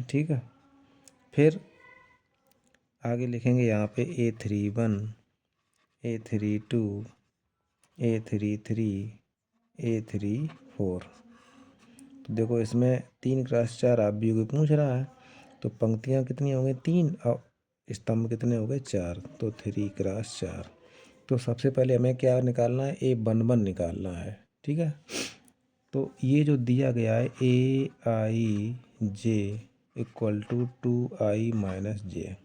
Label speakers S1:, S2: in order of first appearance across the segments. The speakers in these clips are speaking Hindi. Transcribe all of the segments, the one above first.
S1: ठीक है। फिर आगे लिखेंगे यहाँ पे A31, A32, A33, A34। तो देखो इसमें 3x4 आप भी पूछ रहा है, तो पंक्तियाँ कितनी हो गई 3 और स्तंभ कितने हो गए 4, तो 3x4। तो सबसे पहले हमें क्या निकालना है, A11 निकालना है। ठीक है, तो ये जो दिया गया है AIJ इक्वल टू 2I-J,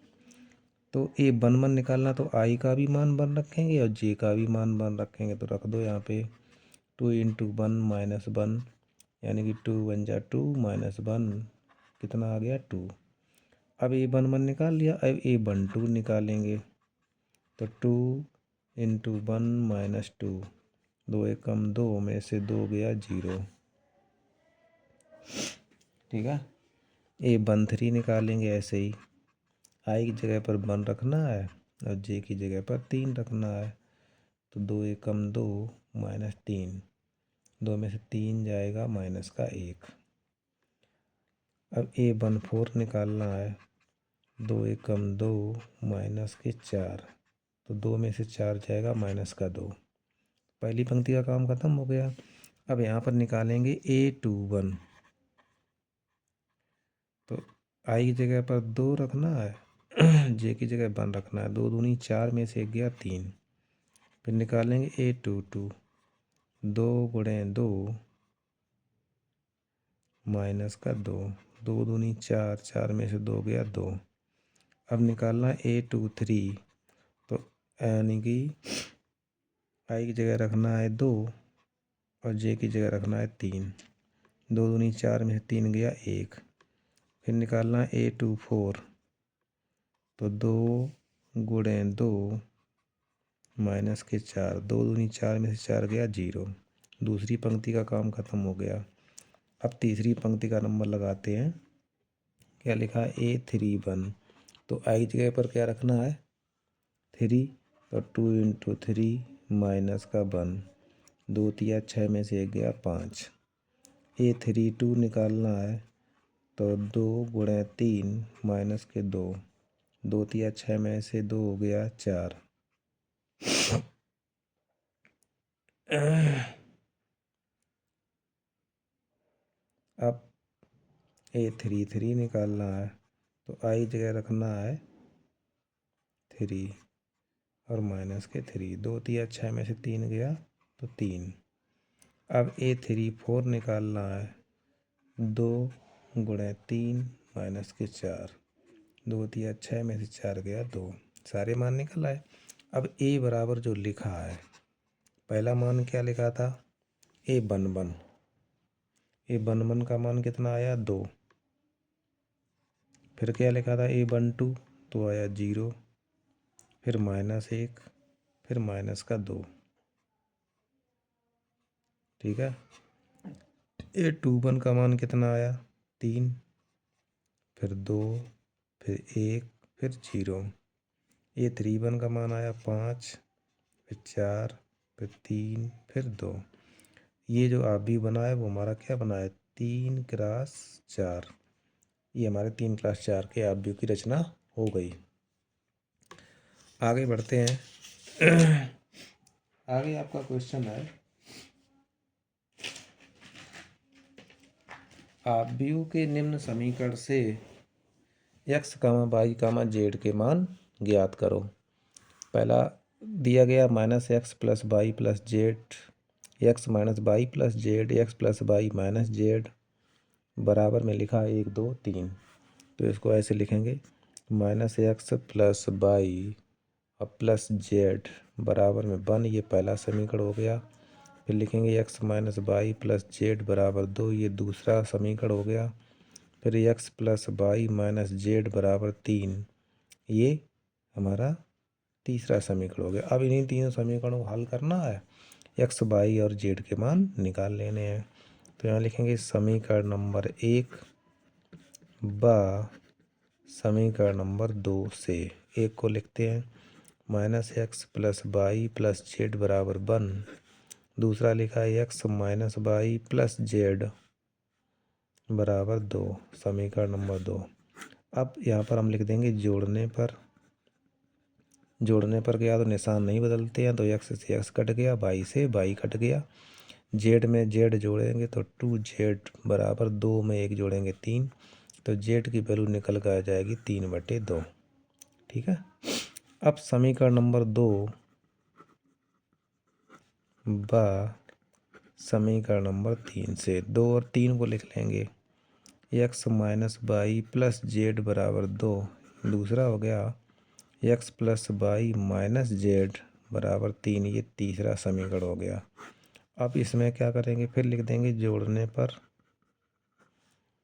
S1: तो A11 निकालना तो I का भी मान बन रखेंगे और J का भी मान बन रखेंगे, तो रख दो यहाँ पे 2 इंटू 1-1, यानी कि 2 1 जा 2 -1 कितना आ गया 2। अब A11 निकाल लिया, अब A12 निकालेंगे, तो 2 इंटू 1 - 2, 2 1 कम 2 में से 2 गया 0। ठीक है, A13 निकालेंगे ऐसे ही, आई की जगह पर 1 रखना है और जे की जगह पर 3 रखना है, तो 2 1 कम 2 -3, 2 में से 3 जाएगा -1। अब A14 निकालना है, 2 1 कम 2 -4, तो 2 में से 4 जाएगा -2। पहली पंक्ति का काम खत्म हो गया। अब यहाँ पर निकालेंगे A21, तो आई की जगह पर 2 रखना है, जे की जगह 1 रखना है, 2 दूनी 4 में से 1 गया 3। फिर निकालेंगे A22, 2 गुणे 2 -2, 2 दूनी 4, 4 में से 2 गया 2। अब निकालना A23, तो यानी कि आई की जगह रखना है 2 और जे की जगह रखना है 3, 2 दूनी 4 में से 3 गया 1। फिर निकालना A24, तो 2 गुणे 2 -4, 2 दूनी 4 में से 4 गया 0। दूसरी पंक्ति का काम खत्म हो गया। अब तीसरी पंक्ति का नंबर लगाते हैं। क्या लिखा है A31, तो आई जगह पर क्या रखना है 3, तो 2 इंटू 3 -1, 2 तिया 6 में से 1 गया 5। A32 निकालना है, तो 2 गुणे 3 -2, 2 तिया 6 में से 2 हो गया 4। अब A33 निकालना है, तो आई जगह रखना है 3 और -3, 2 तिया 6 में से 3 गया तो 3। अब A34 निकालना है, 2 गुणे 3 -4, 2 तिया 6 में से 4 गया 2। सारे मान निकल आए। अब A बराबर जो लिखा है, पहला मान क्या लिखा था A11, A11 का मान कितना आया 2। फिर क्या लिखा था A12, तो आया 0, फिर -1, फिर -2। ठीक है, A21 का मान कितना आया 3, फिर 2, फिर 1, फिर 0। A31 का मान आया 5, फिर 4, फिर 3, फिर 2। ये जो आप भी बना है वो हमारा क्या बना है 3x4। ये हमारे 3x4 के आप भी की रचना हो गई। आगे बढ़ते हैं। आगे आपका क्वेश्चन है, आव्यूह के निम्न समीकरण से x, y, z के मान ज्ञात करो। पहला दिया गया -x + y + z, x - y + z, x + y - z बराबर में लिखा 1 2 3। तो इसको ऐसे लिखेंगे -x + y + z बराबर में 1, ये पहला समीकरण हो गया। फिर लिखेंगे x - y + z बराबर 2, ये दूसरा समीकरण हो गया। फिर x + y - z बराबर 3, ये हमारा तीसरा समीकरण हो गया। अब इन्हीं तीनों समीकरणों को हल करना है, x, y और z के मान निकाल लेने हैं। तो यहाँ लिखेंगे समीकरण नंबर 1 व समीकरण नंबर 2 से। एक को लिखते हैं -x + y + z बराबर 1, दूसरा लिखा है x - y + z बराबर 2, समीकरण नंबर 2। अब यहाँ पर हम लिख देंगे जोड़ने पर गया तो निशान नहीं बदलते हैं, तो x से x कट गया, y से y कट गया, z में z जोड़ेंगे तो 2z बराबर 2 में 1 जोड़ेंगे 3, तो z की वैल्यू निकल कर आ जाएगी 3/2। ठीक है। अब समीकरण नंबर 2 व समीकरण नंबर 3 से 2 और 3 को लिख लेंगे, x minus y plus z बराबर 2, दूसरा हो गया x plus y minus z बराबर 3, ये तीसरा समीकरण हो गया। अब इसमें क्या करेंगे, फिर लिख देंगे जोड़ने पर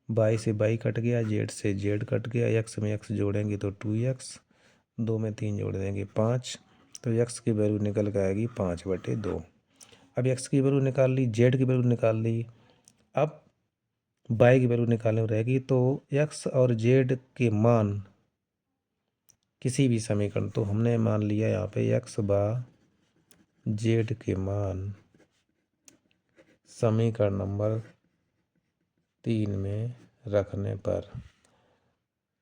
S1: y से y कट गया, z से z कट गया, x में x जोड़ेंगे तो 2x, 2 में 3 जोड़ देंगे 5, तो x की वैल्यू निकल के आएगी 5/2। अब x की वैल्यू निकाल ली, z की वैल्यू निकाल ली, अब y की वैल्यू निकालने में रहेगी, तो x और z के मान किसी भी समीकरण, तो हमने मान लिया यहाँ पे x बा z के मान समीकरण नंबर 3 में रखने पर,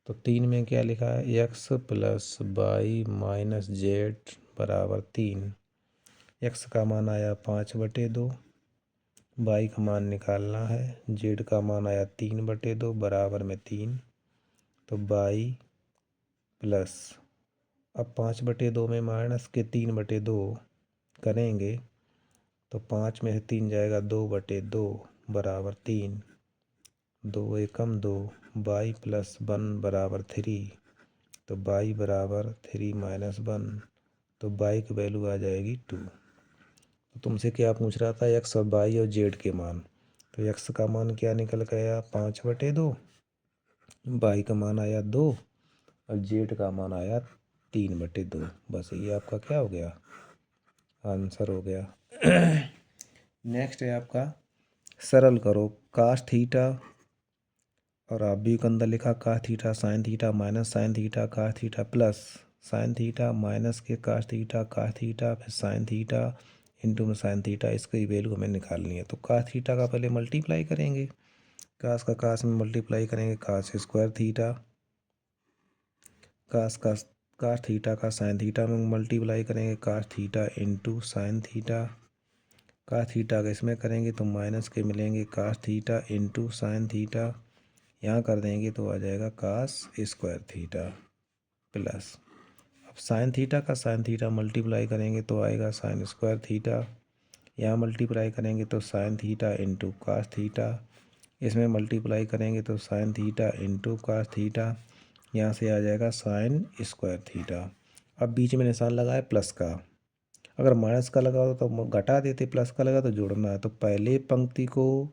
S1: तो 3 में क्या लिखा है, x plus y minus z बराबर 3, x का मान आया 5/2, y का मान निकालना है, z का मान आया 3/2 बराबर में 3, तो y प्लस, अब 5/2 में माइनस के 3/2 करेंगे तो 5 में से 3 जाएगा 2/2 बराबर 3, 2 एकम 2, y प्लस 1 बराबर 3, तो y बराबर 3 माइनस 1, तो y की वैल्यू आ जाएगी 2। तो तुमसे क्या पूछ रहा था, x और y और z के मान, तो x का मान क्या निकल गया 5/2, y का मान आया 2 और z का मान आया 3/2। बस ये आपका क्या हो गया, आंसर हो गया। नेक्स्ट है आपका सरल करो कास थीटा, और आप भी के अंदर लिखा cos theta sine theta minus sine theta cos theta plus sine theta minus के कास थीटा फिर साइन थीटा इंटू में साइन थीटा, इसकी वैल्यू हमें निकालनी है। तो कास थीटा का पहले मल्टीप्लाई करेंगे, कास का कास में मल्टीप्लाई करेंगे, cos square theta, cos theta का साइन थीटा में मल्टीप्लाई करेंगे, cos theta into sine theta, cos theta का इसमें करेंगे तो माइनस के मिलेंगे cos theta into sine theta, यहाँ कर देंगे तो आ जाएगा कास स्क्वायर थीटा प्लस, अब साइन थीटा का साइन थीटा मल्टीप्लाई करेंगे तो आएगा साइन स्क्वायर थीटा, यहाँ मल्टीप्लाई करेंगे तो sine theta into cos theta, इसमें मल्टीप्लाई करेंगे तो sine theta into cos theta, यहाँ से आ जाएगा साइन स्क्वायर थीटा। अब बीच में निशान लगाए प्लस का, अगर माइनस का लगा हो तो घटा देते, प्लस का लगा तो जोड़ना है, तो पहले पंक्ति को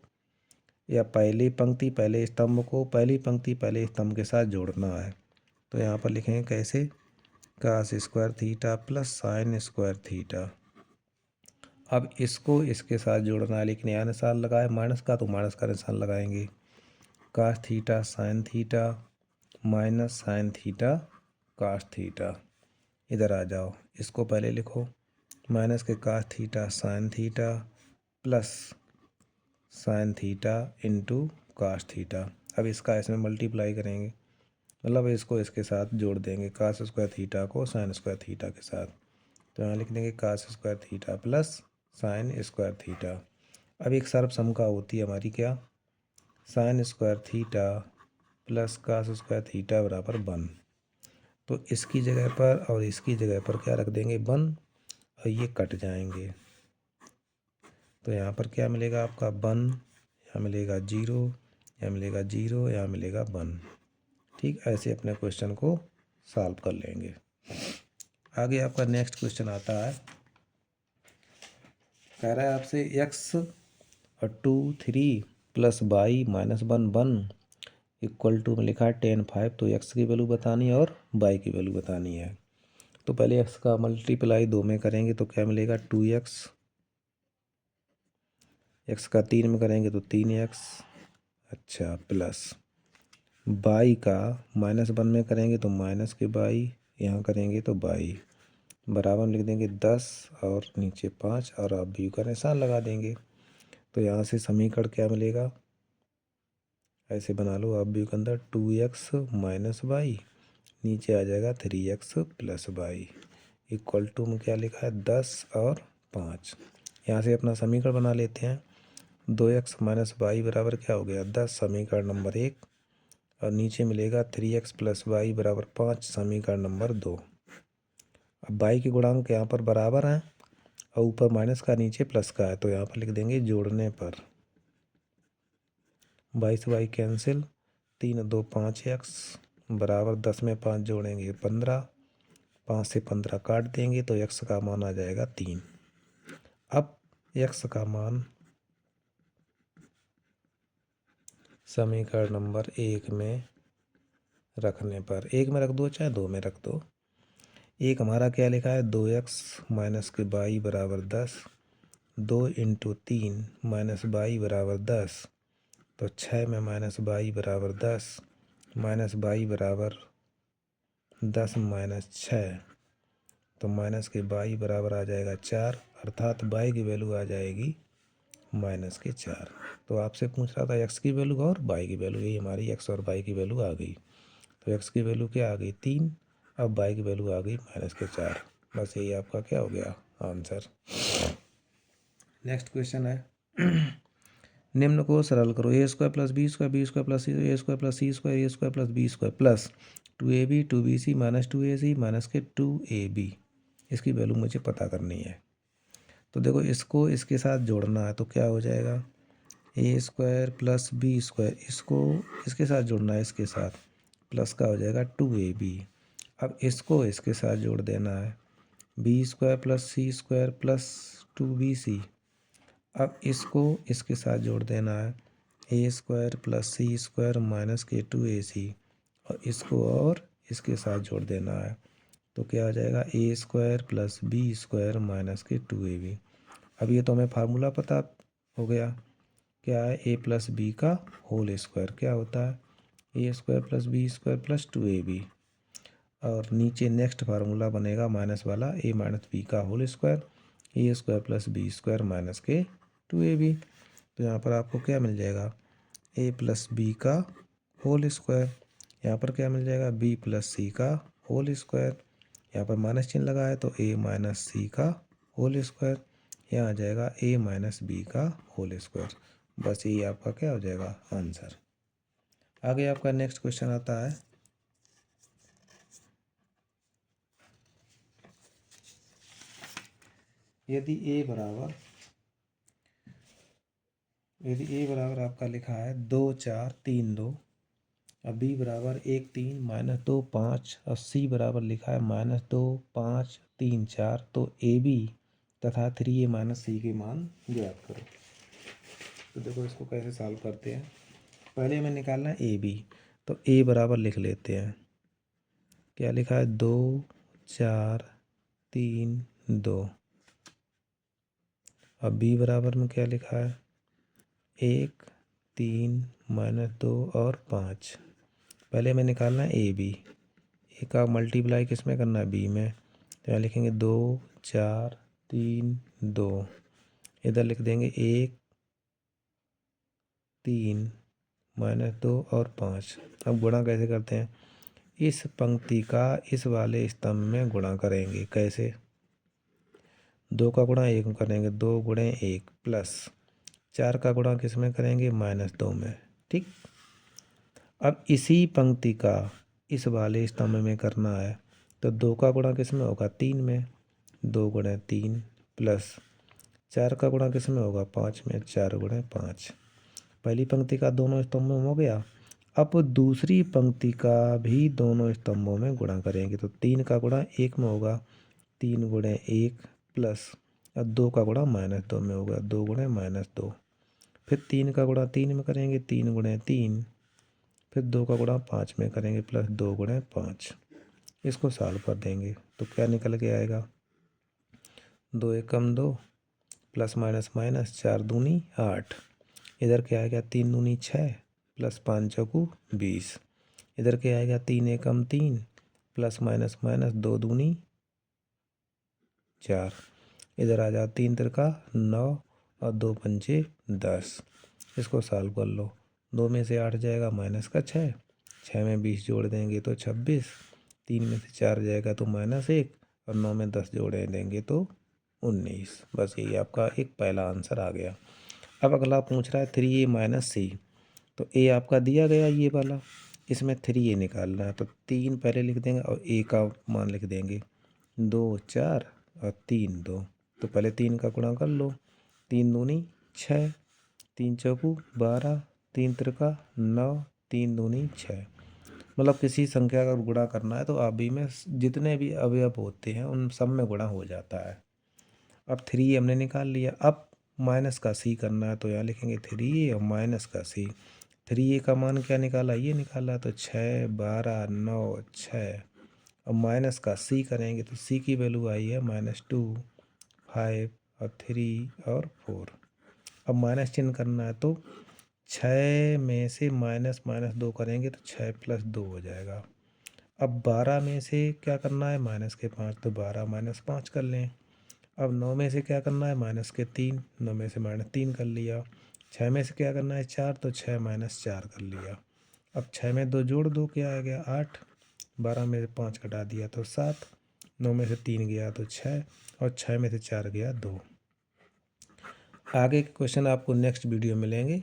S1: या पहली पंक्ति पहले स्तंभ को पहली पंक्ति पहले स्तंभ के साथ जोड़ना है। तो यहाँ पर लिखेंगे कैसे, cos square theta plus sine square theta. अब इसको इसके साथ जोड़ना है, लेकिन यहाँ निशान लगाए माइनस का तो माइनस का निशान लगाएंगे, cos theta sine theta minus sine theta cos theta. इधर आ जाओ, इसको पहले लिखो, माइनस के cos theta sine theta plus sine theta into cos theta. अब इसका इसमें मल्टीप्लाई करेंगे, मतलब इसको इसके साथ जोड़ देंगे, कास स्क्वायर थीटा को साइन स्क्वायर थीटा के साथ, तो यहाँ लिख देंगे cos square theta plus sine square theta. अब एक सर्वसमता होती है हमारी क्या, sine square theta plus cos square theta बराबर 1, तो इसकी जगह पर और इसकी जगह पर क्या रख देंगे 1, और ये कट जाएंगे, तो यहाँ पर क्या मिलेगा आपका 1, यहाँ मिलेगा 0, यहाँ मिलेगा 0, यहाँ मिलेगा 1। ठीक, ऐसे अपने क्वेश्चन को सॉल्व कर लेंगे। आगे आपका नेक्स्ट क्वेश्चन आता है, कह रहा है आपसे x और 2 3 plus y minus 1 1 equal to में लिखा है 10 5, तो x की वैल्यू बतानी है और y की वैल्यू बतानी है। तो पहले x का मल्टीप्लाई 2 में करेंगे तो क्या मिलेगा 2x, x का 3 में करेंगे तो 3x, अच्छा, प्लस y का माइनस 1 में करेंगे तो माइनस के y, यहाँ करेंगे तो y बराबर लिख देंगे 10 और नीचे 5 और अब भी का निशान लगा देंगे। तो यहाँ से समीकरण क्या मिलेगा, ऐसे बना लो आप भी के अंदर 2x माइनस वाई, नीचे आ जाएगा 3x plus Y equal to में क्या लिखा है 10 और 5। यहाँ से अपना समीकरण बना लेते हैं। 2x माइनस वाई बराबर क्या हो गया 10 समीकरण नंबर 1 और नीचे मिलेगा 3x प्लस वाई बराबर 5 समीकरण नंबर 2। अब वाई के गुणांक यहाँ पर बराबर हैं और ऊपर माइनस का नीचे प्लस का है तो यहाँ पर लिख देंगे जोड़ने पर 22 वाई कैंसिल, 3 2 5x बराबर 10 में 5 जोड़ेंगे 15, 5 से 15 काट देंगे तो x का मान आ जाएगा 3। अब x का मान समीकरण नंबर 1 में रखने पर, 1 में रख दो चाहे 2 में रख दो। एक हमारा क्या लिखा है 2x माइनस के वाई बराबर 10, 2 इंटू 3 माइनस वाई बराबर 10 तो 6 में माइनस वाई बराबर 10 माइनस वाई बराबर 10 माइनस 6 तो माइनस के वाई बराबर आ जाएगा 4 अर्थात वाई की वैल्यू आ जाएगी माइनस के 4। तो आपसे पूछ रहा था एक्स की वैल्यू और वाई की वैल्यू, यही हमारी एक्स और वाई की वैल्यू आ गई। तो एक्स की वैल्यू क्या आ गई 3, अब वाई की वैल्यू आ गई माइनस के 4। बस यही आपका क्या हो गया आंसर। नेक्स्ट क्वेश्चन है निम्न को सरल करो A square plus B square B square plus A square plus C square A square plus B square plus 2ab 2bc minus 2ac minus के 2ab, इसकी वैल्यू मुझे पता करनी है। तो देखो इसको इसके साथ जोड़ना है तो क्या हो जाएगा A square plus B square, इसको इसके साथ जोड़ना है इसके साथ प्लस का हो जाएगा 2ab। अब इसको इसके साथ जोड़ देना है B square plus C square plus 2bc। अब इसको इसके साथ जोड़ देना है A square plus C square minus के 2ac और इसको और इसके साथ जोड़ देना है तो क्या हो जाएगा A square plus B square minus के 2ab। अब ये तो हमें फार्मूला पता हो गया क्या है ए प्लस बी का होल स्क्वायर क्या होता है A square plus B square plus 2ab और नीचे नेक्स्ट फार्मूला बनेगा माइनस वाला ए माइनस बी का whole square A square plus B square minus के 2ab। तो यहाँ पर आपको क्या मिल जाएगा ए प्लस बी का होल स्क्वायर, यहाँ पर क्या मिल जाएगा बी प्लस सी का होल स्क्वायर, यहाँ पर माइनस चिन्ह लगा है तो ए माइनस सी का होल स्क्वायर, यहाँ आ जाएगा ए माइनस बी का होल स्क्वायर। बस यही आपका क्या हो जाएगा आंसर। आगे आपका नेक्स्ट क्वेश्चन आता है यदि ए बराबर आपका लिखा है 2 4 3 2 और बी बराबर 1 3 माइनस 2 5 और सी बराबर लिखा है माइनस 2 5 3 4 तो ए बी तथा 3a माइनस सी के मान ज्ञात करो। तो देखो इसको कैसे सॉल्व करते हैं, पहले हमें निकालना है ए बी तो ए बराबर लिख लेते हैं क्या लिखा है 2 4 3 2 और बी बराबर में क्या लिखा है 1 3 माइनस 2 और 5। पहले हमें निकालना है ए बी, ए का मल्टीप्लाई किस में करना है बी में तो यहाँ लिखेंगे 2 4 3 2 इधर लिख देंगे 1 3 माइनस 2 और 5। अब गुणा कैसे करते हैं इस पंक्ति का इस वाले स्तंभ में गुणा करेंगे कैसे 2 का गुणा 1 में करेंगे 2 गुणे 1 प्लस 4 का गुणा किस में करेंगे -2 में। ठीक, अब इसी पंक्ति का इस वाले स्तंभ में करना है तो 2 का गुणा किस में होगा 3 में 2 गुणे 3 प्लस 4 का गुणा किस में होगा 5 में 4 गुणे 5। पहली पंक्ति का दोनों स्तंभों में हो गया। अब दूसरी पंक्ति का भी दोनों स्तंभों में गुणा करेंगे तो 3 का गुणा 1 में होगा 3 गुणे 1 प्लस अब 2 का गुणा -2 में होगा 2 गुणे -2 फिर 3 का गुणा 3 में करेंगे 3 गुणे 3 फिर 2 का गुणा 5 में करेंगे प्लस 2 गुणे 5। इसको सॉल्व कर देंगे तो क्या निकल के आएगा 2 एकम 2 प्लस माइनस माइनस 4 दूनी 8 इधर क्या आएगा 3 दूनी 6 प्लस 5 चौकू 20 इधर क्या आएगा 3 एकम 3 प्लस माइनस माइनस 2 दूनी 4 इधर आ जाओ 3 तिरका 9 और 2 पंचे 10। इसको सॉल्व कर लो 2 में से 8 जाएगा माइनस का 6, 6 में 20 जोड़ देंगे तो 26, 3 में से 4 जाएगा तो -1 और 9 में 10 जोड़े देंगे तो 19। बस यही आपका एक पहला आंसर आ गया। अब अगला पूछ रहा है 3a माइनस सी। तो a आपका दिया गया ये वाला, इसमें 3a निकालना है तो 3 पहले लिख देंगे और a का मान लिख देंगे। 2 4 और 3 2। तो पहले 3 का गुणा कर लो, 3 दूनी 6, 3 चौकू 12, 3 त्रिका 9, 3 दूनी 6। मतलब किसी संख्या का गुणा करना है तो अभी में जितने भी अवयव होते हैं उन सब में गुणा हो जाता है। अब 3 हमने निकाल लिया। अब माइनस का सी करना है तो यहाँ लिखेंगे 3a और माइनस का सी। 3a का मान क्या निकाला, ये निकाला तो 6 12 9 6 और माइनस का सी करेंगे तो सी की वैल्यू आई है -2 5 और 3 और 4। अब माइनस चिन्ह करना है तो 6 में से माइनस माइनस 2 करेंगे तो 6 + 2 हो जाएगा। अब 12 में से क्या करना है, माइनस के 5, तो 12 - 5 कर लें। अब 9 में से क्या करना है, माइनस के 3, 9 में से -3 कर लिया। 6 में से क्या करना है 4, तो 6 - 4 कर लिया। अब 6 में 2 जोड़ दो, क्या आ गया 8, 12 में से 5 घटा दिया तो 7, 9 में से 3 गया तो 6 और 6 में से 4 गया 2। आगे के क्वेश्चन आपको नेक्स्ट वीडियो मिलेंगे।